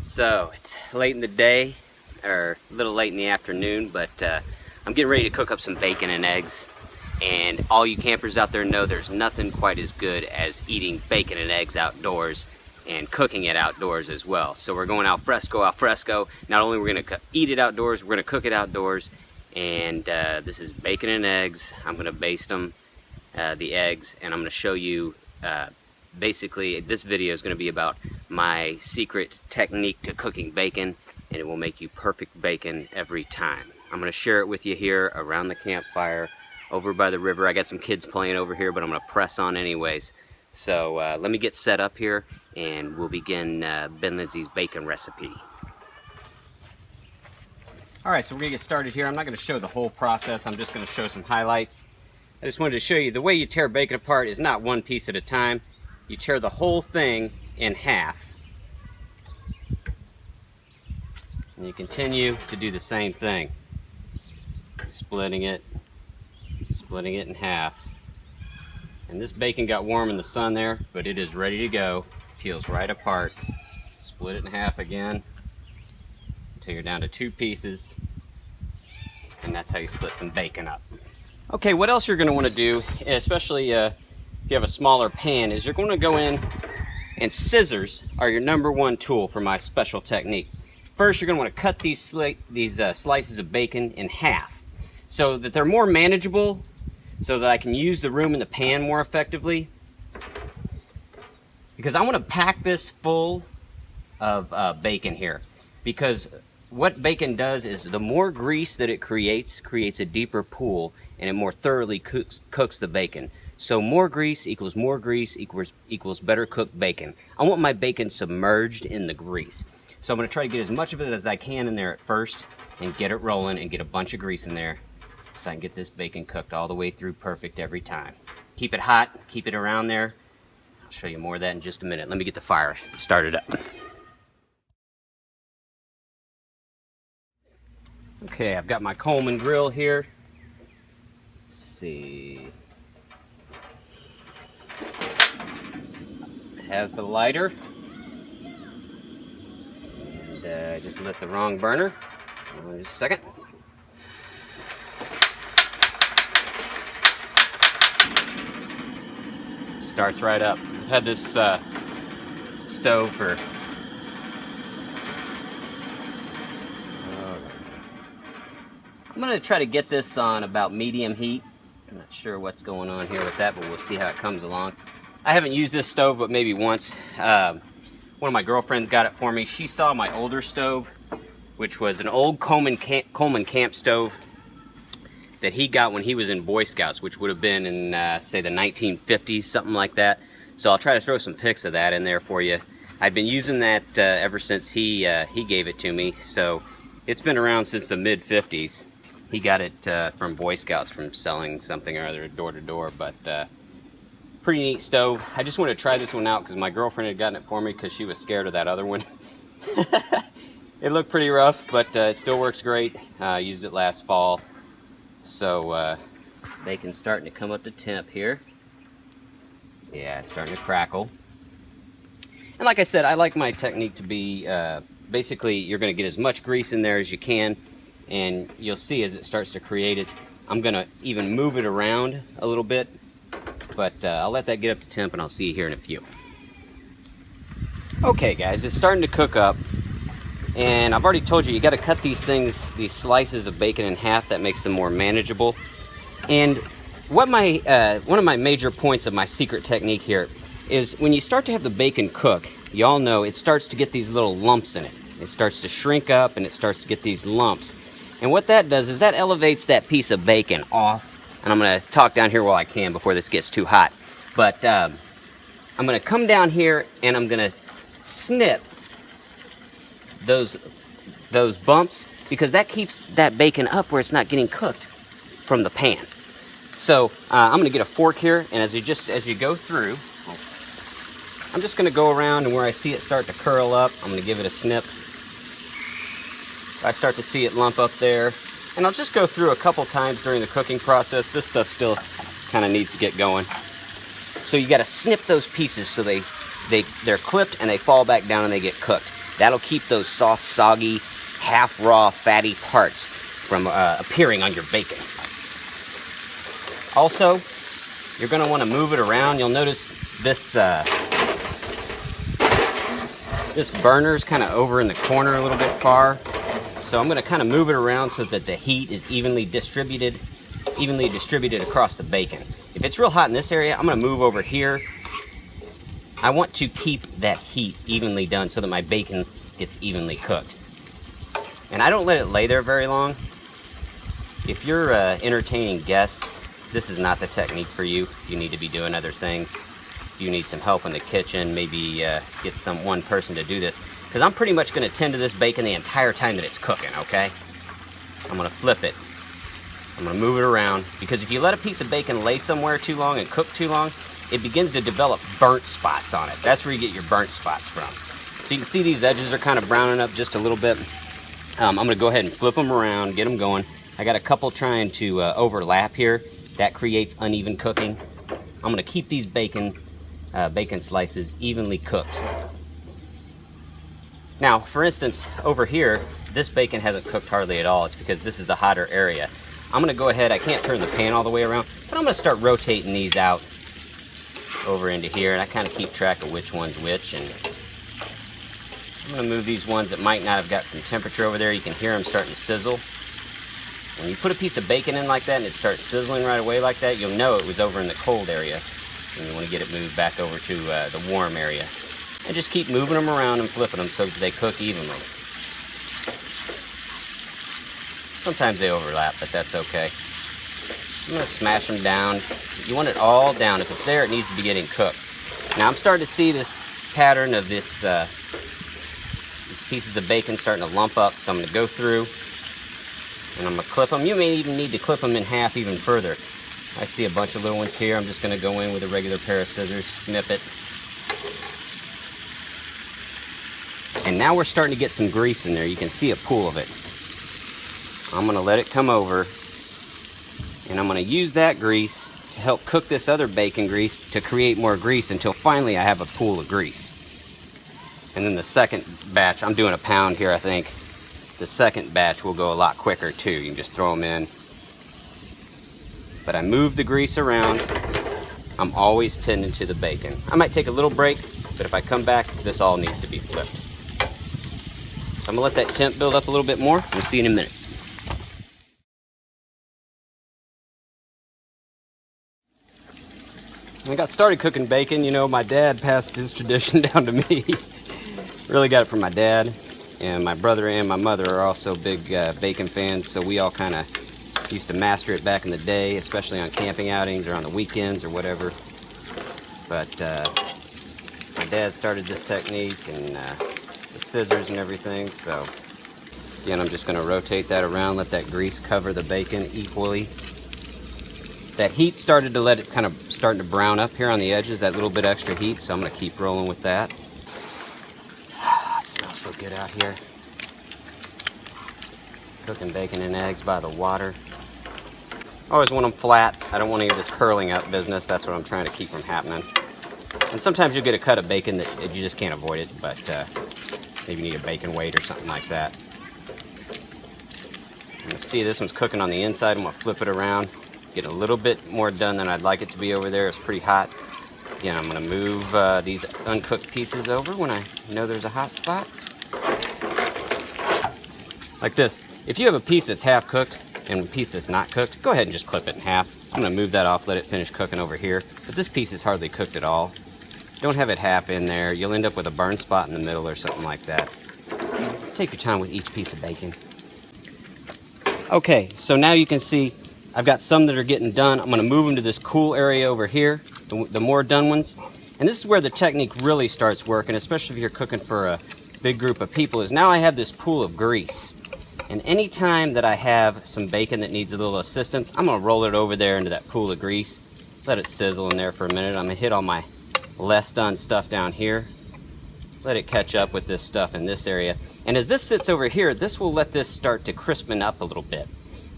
So it's late in the day, or a little late in the afternoon, but I'm getting ready to cook up some bacon and eggs. And all you campers out there know there's nothing quite as good as eating bacon and eggs outdoors and cooking it outdoors as well. So we're going al fresco. Not only we're gonna eat it outdoors, we're gonna cook it outdoors. And this is bacon and eggs. I'm gonna baste them, the eggs, and I'm gonna show you basically, this video is going to be about my secret technique to cooking bacon, and it will make you perfect bacon every time. I'm going to share it with you here around the campfire over by the river. I got some kids playing over here, but I'm going to press on anyways. So let me get set up here and we'll begin Ben Lindsay's bacon recipe. Alright, so we're going to get started here. I'm not going to show the whole process, I'm just going to show some highlights. I just wanted to show you the way you tear bacon apart is not one piece at a time. You tear the whole thing in half. And you continue to do the same thing. Splitting it in half. And this bacon got warm in the sun there, but it is ready to go. Peels right apart. Split it in half again until you're down to 2 pieces. And that's how you split some bacon up. Okay, what else you're going to want to do, especially if you have a smaller pan, is you're going to go in, and scissors are your #1 tool for my special technique. First, you're going to want to cut these slices of bacon in half so that they're more manageable, so that I can use the room in the pan more effectively. Because I want to pack this full of bacon here. Because what bacon does is the more grease that it creates a deeper pool, and it more thoroughly cooks the bacon. So more grease equals better cooked bacon. I want my bacon submerged in the grease. So I'm going to try to get as much of it as I can in there at first and get it rolling and get a bunch of grease in there so I can get this bacon cooked all the way through perfect every time. Keep it hot, keep it around there. I'll show you more of that in just a minute. Let me get the fire started up. Okay, I've got my Coleman grill here. Let's see. Has the lighter, and I just lit the wrong burner. Just a second. Starts right up. I've had this stove for I'm going to try to get this on about medium heat. I'm not sure what's going on here with that, but we'll see how it comes along. I haven't used this stove but maybe once. One of my girlfriends got it for me. She saw my older stove, which was an old Coleman camp stove that he got when he was in Boy Scouts, which would have been in, say, the 1950s, something like that. So I'll try to throw some pics of that in there for you. I've been using that ever since he gave it to me, so it's been around since the mid-50s. He got it from Boy Scouts from selling something or other door to door, but pretty neat stove. I just wanted to try this one out because my girlfriend had gotten it for me because she was scared of that other one. It looked pretty rough, but it still works great. Used it last fall. So bacon's starting to come up to temp here. Yeah, it's starting to crackle. And like I said, I like my technique to be basically you're going to get as much grease in there as you can, and you'll see as it starts to create it. I'm going to even move it around a little bit. But I'll let that get up to temp and I'll see you here in a few. Okay guys, it's starting to cook up. And I've already told you got to cut these slices of bacon in half. That makes them more manageable. And what one of my major points of my secret technique here is when you start to have the bacon cook, you all know it starts to get these little lumps in it. It starts to shrink up and it starts to get these lumps. And what that does is that elevates that piece of bacon off. And I'm going to talk down here while I can before this gets too hot. But I'm going to come down here and I'm going to snip those bumps, because that keeps that bacon up where it's not getting cooked from the pan. So I'm going to get a fork here, and as you go through, I'm just going to go around, and where I see it start to curl up, I'm going to give it a snip. I start to see it lump up there. And I'll just go through a couple times during the cooking process. This stuff still kind of needs to get going. So you got to snip those pieces so they're clipped and they fall back down and they get cooked. That'll keep those soft, soggy, half-raw, fatty parts from appearing on your bacon. Also, you're going to want to move it around. You'll notice this this burner's kind of over in the corner a little bit far. So I'm going to kind of move it around so that the heat is evenly distributed across the bacon. If it's real hot in this area, I'm going to move over here. I want to keep that heat evenly done so that my bacon gets evenly cooked. And I don't let it lay there very long. If you're entertaining guests, this is not the technique for you. You need to be doing other things. If you need some help in the kitchen, maybe get one person to do this. Because I'm pretty much going to tend to this bacon the entire time that it's cooking, okay? I'm going to flip it. I'm going to move it around. Because if you let a piece of bacon lay somewhere too long and cook too long, it begins to develop burnt spots on it. That's where you get your burnt spots from. So you can see these edges are kind of browning up just a little bit. I'm going to go ahead and flip them around, get them going. I got a couple trying to overlap here. That creates uneven cooking. I'm going to keep these bacon slices evenly cooked. Now, for instance, over here, this bacon hasn't cooked hardly at all. It's because this is the hotter area. I'm going to go ahead, I can't turn the pan all the way around, but I'm going to start rotating these out over into here, and I kind of keep track of which one's which. And I'm going to move these ones that might not have got some temperature over there. You can hear them starting to sizzle. When you put a piece of bacon in like that and it starts sizzling right away like that, you'll know it was over in the cold area. And you want to get it moved back over to the warm area. And just keep moving them around and flipping them so that they cook evenly. Sometimes they overlap, but that's okay. I'm going to smash them down. You want it all down. If it's there, it needs to be getting cooked. Now I'm starting to see this pattern of these pieces of bacon starting to lump up, so I'm going to go through and I'm going to clip them. You may even need to clip them in half even further. I see a bunch of little ones here. I'm just going to go in with a regular pair of scissors, snip it. And now we're starting to get some grease in there. You can see a pool of it. I'm going to let it come over, and I'm going to use that grease to help cook this other bacon grease to create more grease until finally I have a pool of grease. And then the second batch, I'm doing a pound here, I think. The second batch will go a lot quicker too. You can just throw them in. But I move the grease around. I'm always tending to the bacon. I might take a little break, but if I come back, this all needs to be flipped. So I'm gonna let that temp build up a little bit more. We'll see you in a minute. When I got started cooking bacon, you know, my dad passed his tradition down to me. Really got it from my dad. And my brother and my mother are also big bacon fans, so we all kind of used to master it back in the day, especially on camping outings or on the weekends or whatever. But my dad started this technique, and the scissors and everything, so again, I'm just going to rotate that around, let that grease cover the bacon equally. That heat started to let it kind of starting to brown up here on the edges, that little bit extra heat, so I'm going to keep rolling with that. It smells so good out here. Cooking bacon and eggs by the water. I always want them flat. I don't want any of this curling up business. That's what I'm trying to keep from happening. And sometimes you'll get a cut of bacon that you just can't avoid it, but maybe you need a bacon weight or something like that. I'm going to see this one's cooking on the inside. I'm going to flip it around. Get a little bit more done than I'd like it to be over there. It's pretty hot. Again, I'm going to move these uncooked pieces over when I know there's a hot spot. Like this. If you have a piece that's half cooked and a piece that's not cooked, go ahead and just clip it in half. I'm going to move that off, let it finish cooking over here. But this piece is hardly cooked at all. Don't have it half in there. You'll end up with a burn spot in the middle or something like that. Take your time with each piece of bacon. Okay, so now you can see I've got some that are getting done. I'm going to move them to this cool area over here, the more done ones. And this is where the technique really starts working, especially if you're cooking for a big group of people, is now I have this pool of grease. And anytime that I have some bacon that needs a little assistance, I'm going to roll it over there into that pool of grease. Let it sizzle in there for a minute. I'm going to hit all my less done stuff down here. Let it catch up with this stuff in this area. And as this sits over here, this will let this start to crispen up a little bit.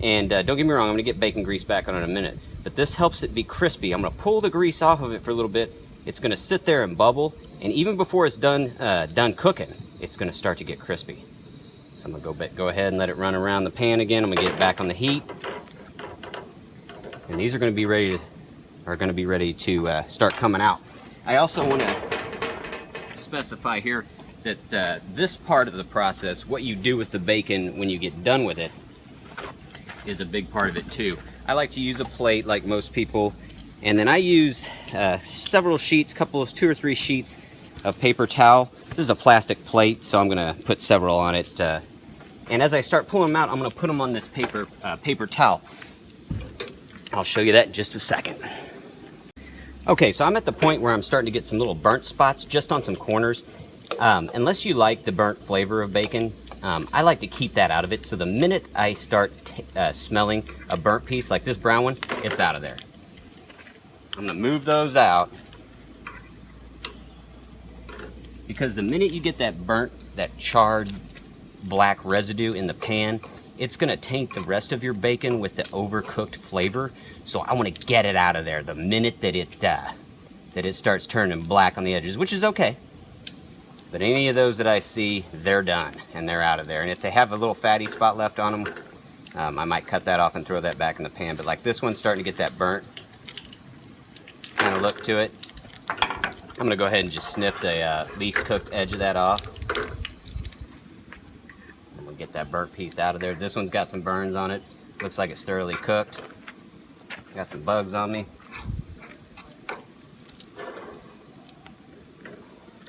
And don't get me wrong, I'm going to get bacon grease back on in a minute. But this helps it be crispy. I'm going to pull the grease off of it for a little bit. It's going to sit there and bubble. And even before it's done cooking, it's going to start to get crispy. So I'm going to go ahead and let it run around the pan again. I'm going to get it back on the heat. And these are going to be ready to start coming out. I also want to specify here that this part of the process, what you do with the bacon when you get done with it, is a big part of it too. I like to use a plate like most people, and then I use several sheets, two or three sheets of paper towel. This is a plastic plate, so I'm going to put several on it. And as I start pulling them out, I'm going to put them on this paper towel. I'll show you that in just a second. Okay, so I'm at the point where I'm starting to get some little burnt spots just on some corners. Unless you like the burnt flavor of bacon, I like to keep that out of it. So the minute I start smelling a burnt piece like this brown one, it's out of there. I'm gonna move those out, because the minute you get that burnt, that charred black residue in the pan, it's gonna taint the rest of your bacon with the overcooked flavor. So I want to get it out of there the minute that it starts turning black on the edges, which is okay. But any of those that I see, they're done and they're out of there. And if they have a little fatty spot left on them, I might cut that off and throw that back in the pan. But like this one's starting to get that burnt kind of look to it. I'm gonna go ahead and just snip the least cooked edge of that off. And we'll get that burnt piece out of there. This one's got some burns on it. Looks like it's thoroughly cooked. Got some bugs on me.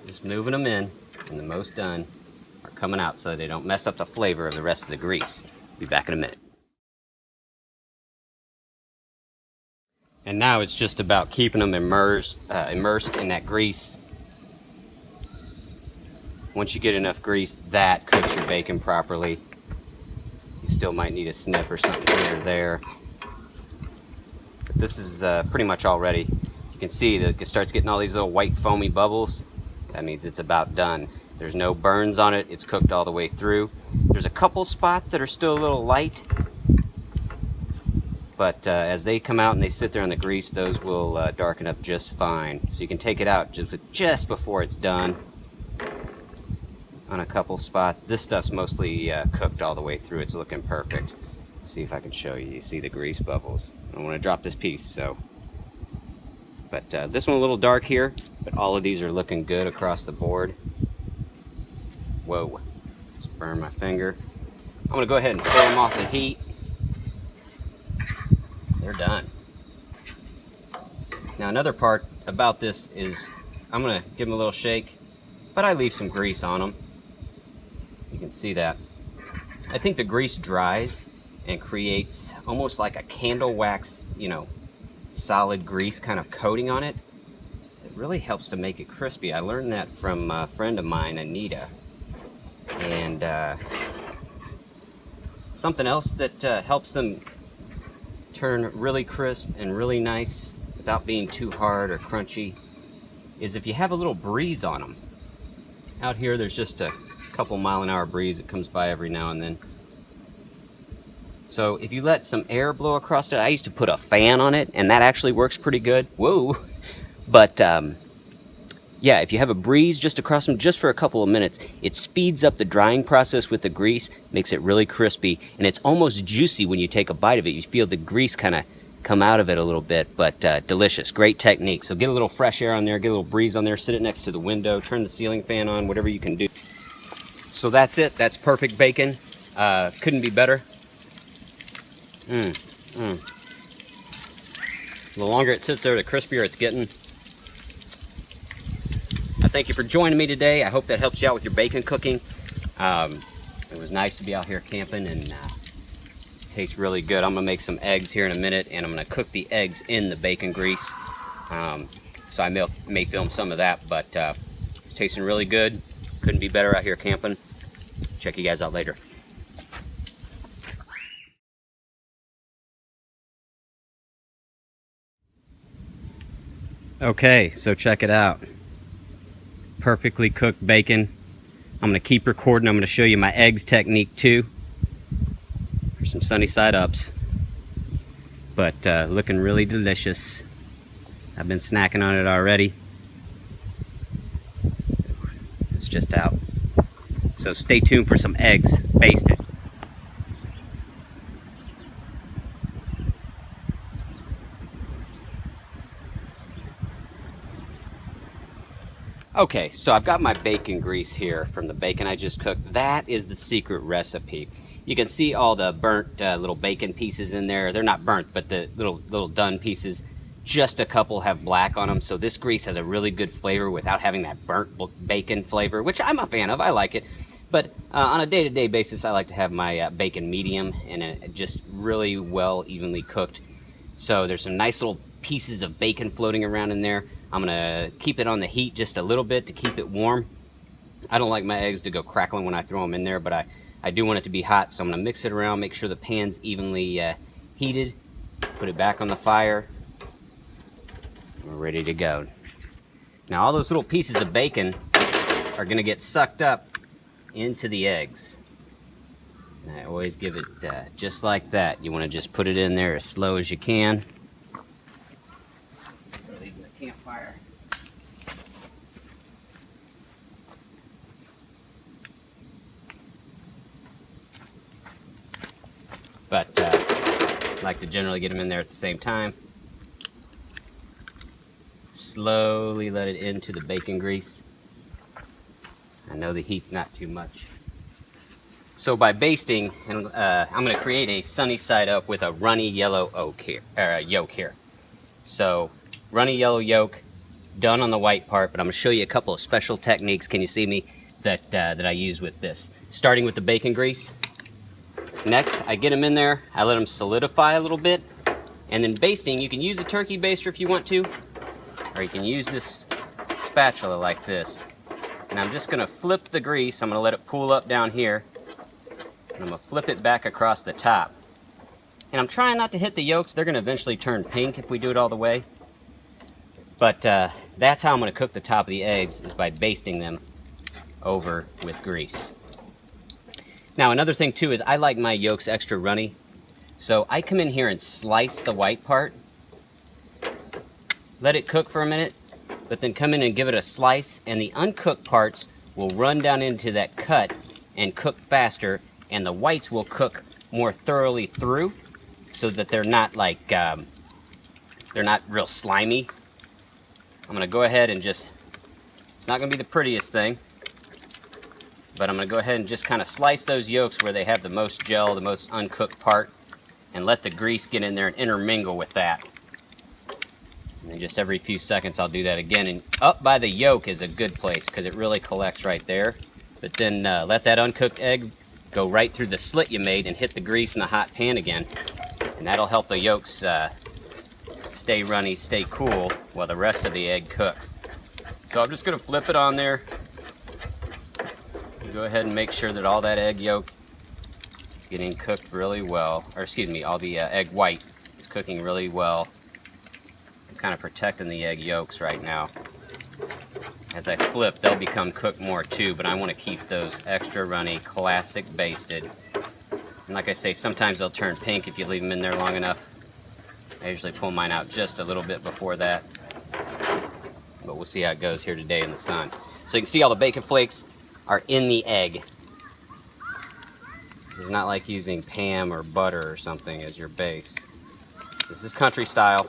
Just moving them in, and the most done are coming out so they don't mess up the flavor of the rest of the grease. Be back in a minute. And now it's just about keeping them immersed in that grease. Once you get enough grease, that cooks your bacon properly. You still might need a snip or something here or there. But this is pretty much all ready. You can see that it starts getting all these little white foamy bubbles. That means it's about done. There's no burns on it. It's cooked all the way through. There's a couple spots that are still a little light, but as they come out and they sit there in the grease, those will darken up just fine. So you can take it out just before it's done on a couple spots. This stuff's mostly cooked all the way through. It's looking perfect. See if I can show you. You see the grease bubbles. I don't want to drop this piece, so. But this one a little dark here, but all of these are looking good across the board. Whoa, just burned my finger. I'm gonna go ahead and pull them off the heat. They're done. Now another part about this is I'm gonna give them a little shake, but I leave some grease on them. You can see that. I think the grease dries and creates almost like a candle wax, you know, solid grease kind of coating on it. It really helps to make it crispy. I learned that from a friend of mine, Anita. And something else that helps them turn really crisp and really nice without being too hard or crunchy is if you have a little breeze on them. Out here there's just a couple mile-an-hour breeze that comes by every now and then. So if you let some air blow across it, I used to put a fan on it, and that actually works pretty good. Whoa! But yeah, if you have a breeze just across them just for a couple of minutes, it speeds up the drying process with the grease, makes it really crispy, and it's almost juicy when you take a bite of it. You feel the grease kind of come out of it a little bit, but delicious. Great technique. So get a little fresh air on there, get a little breeze on there, sit it next to the window, turn the ceiling fan on, whatever you can do. So that's it. That's perfect bacon. Couldn't be better. The longer it sits there, the crispier it's getting. I thank you for joining me today. I hope that helps you out with your bacon cooking. It was nice to be out here camping, and tastes really good. I'm gonna make some eggs here in a minute, and I'm gonna cook the eggs in the bacon grease. So I may film some of that, but tasting really good. Couldn't be better out here camping. Check you guys out later. Okay, so check it out. Perfectly cooked bacon. I'm gonna keep recording. I'm gonna show you my eggs technique too, for some sunny side ups. But looking really delicious. I've been snacking on it already. It's just out. So stay tuned for some eggs basted. Okay, so I've got my bacon grease here from the bacon I just cooked. That is the secret recipe. You can see all the burnt little bacon pieces in there. They're not burnt, but the little done pieces. Just a couple have black on them, so this grease has a really good flavor without having that burnt bacon flavor, which I'm a fan of. I like it. But on a day-to-day basis, I like to have my bacon medium and just really well evenly cooked. So there's some nice little pieces of bacon floating around in there. I'm gonna keep it on the heat just a little bit to keep it warm. I don't like my eggs to go crackling when I throw them in there, but I do want it to be hot, so I'm gonna mix it around, make sure the pan's evenly heated, put it back on the fire. We're ready to go. Now all those little pieces of bacon are gonna get sucked up into the eggs. And I always give it just like that. You wanna just put it in there as slow as you can. Throw these in the campfire. But I like to generally get them in there at the same time. Slowly let it into the bacon grease. I know the heat's not too much. So by basting, and I'm going to create a sunny side up with a runny yellow yolk here. So runny yellow yolk, done on the white part, but I'm going to show you a couple of special techniques. Can you see me that I use with this? Starting with the bacon grease. Next, I get them in there, I let them solidify a little bit, and then basting, you can use a turkey baster if you want to, or you can use this spatula like this. And I'm just gonna flip the grease, I'm gonna let it pool up down here, and I'm gonna flip it back across the top. And I'm trying not to hit the yolks, they're gonna eventually turn pink if we do it all the way. But that's how I'm gonna cook the top of the eggs, is by basting them over with grease. Now another thing too is I like my yolks extra runny, so I come in here and slice the white part, let it cook for a minute, but then come in and give it a slice, and the uncooked parts will run down into that cut and cook faster, and the whites will cook more thoroughly through, so that they're not like they're not real slimy. I'm gonna go ahead and just, it's not gonna be the prettiest thing, but I'm going to go ahead and just kind of slice those yolks where they have the most gel, the most uncooked part, and let the grease get in there and intermingle with that. And then just every few seconds I'll do that again. And up by the yolk is a good place because it really collects right there. But then let that uncooked egg go right through the slit you made and hit the grease in the hot pan again. And that'll help the yolks stay runny, stay cool while the rest of the egg cooks. So I'm just going to flip it on there. Go ahead and make sure that all that egg yolk is getting cooked really well, or excuse me, all the egg white is cooking really well. I'm kind of protecting the egg yolks right now. As I flip, they'll become cooked more too, but I want to keep those extra runny, classic basted. And like I say, sometimes they'll turn pink if you leave them in there long enough. I usually pull mine out just a little bit before that, but we'll see how it goes here today in the sun. So you can see all the bacon flakes are in the egg. It's not like using Pam or butter or something as your base. This is country style.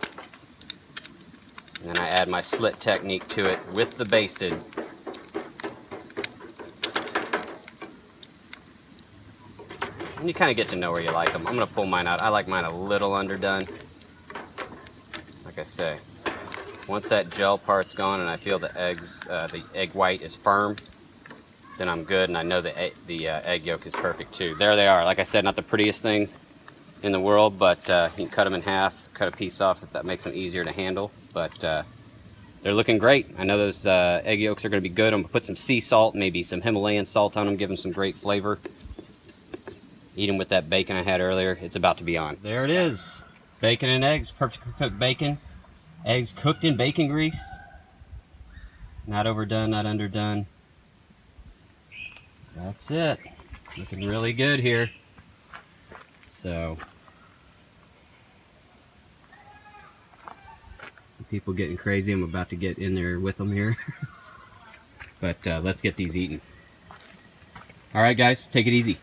And then I add my slit technique to it with the basted. And you kind of get to know where you like them. I'm going to pull mine out. I like mine a little underdone. Like I say, once that gel part's gone and I feel the egg white is firm, then I'm good, and I know the egg yolk is perfect too. There they are. Like I said, not the prettiest things in the world, but you can cut them in half, cut a piece off if that makes them easier to handle. But they're looking great. I know those egg yolks are going to be good. I'm going to put some sea salt, maybe some Himalayan salt on them, give them some great flavor. Eat them with that bacon I had earlier. It's about to be on. There it is. Bacon and eggs, perfectly cooked bacon. Eggs cooked in bacon grease. Not overdone, not underdone. That's it. Looking really good here. So, some people getting crazy. I'm about to get in there with them here. But let's get these eaten. All right, guys, take it easy.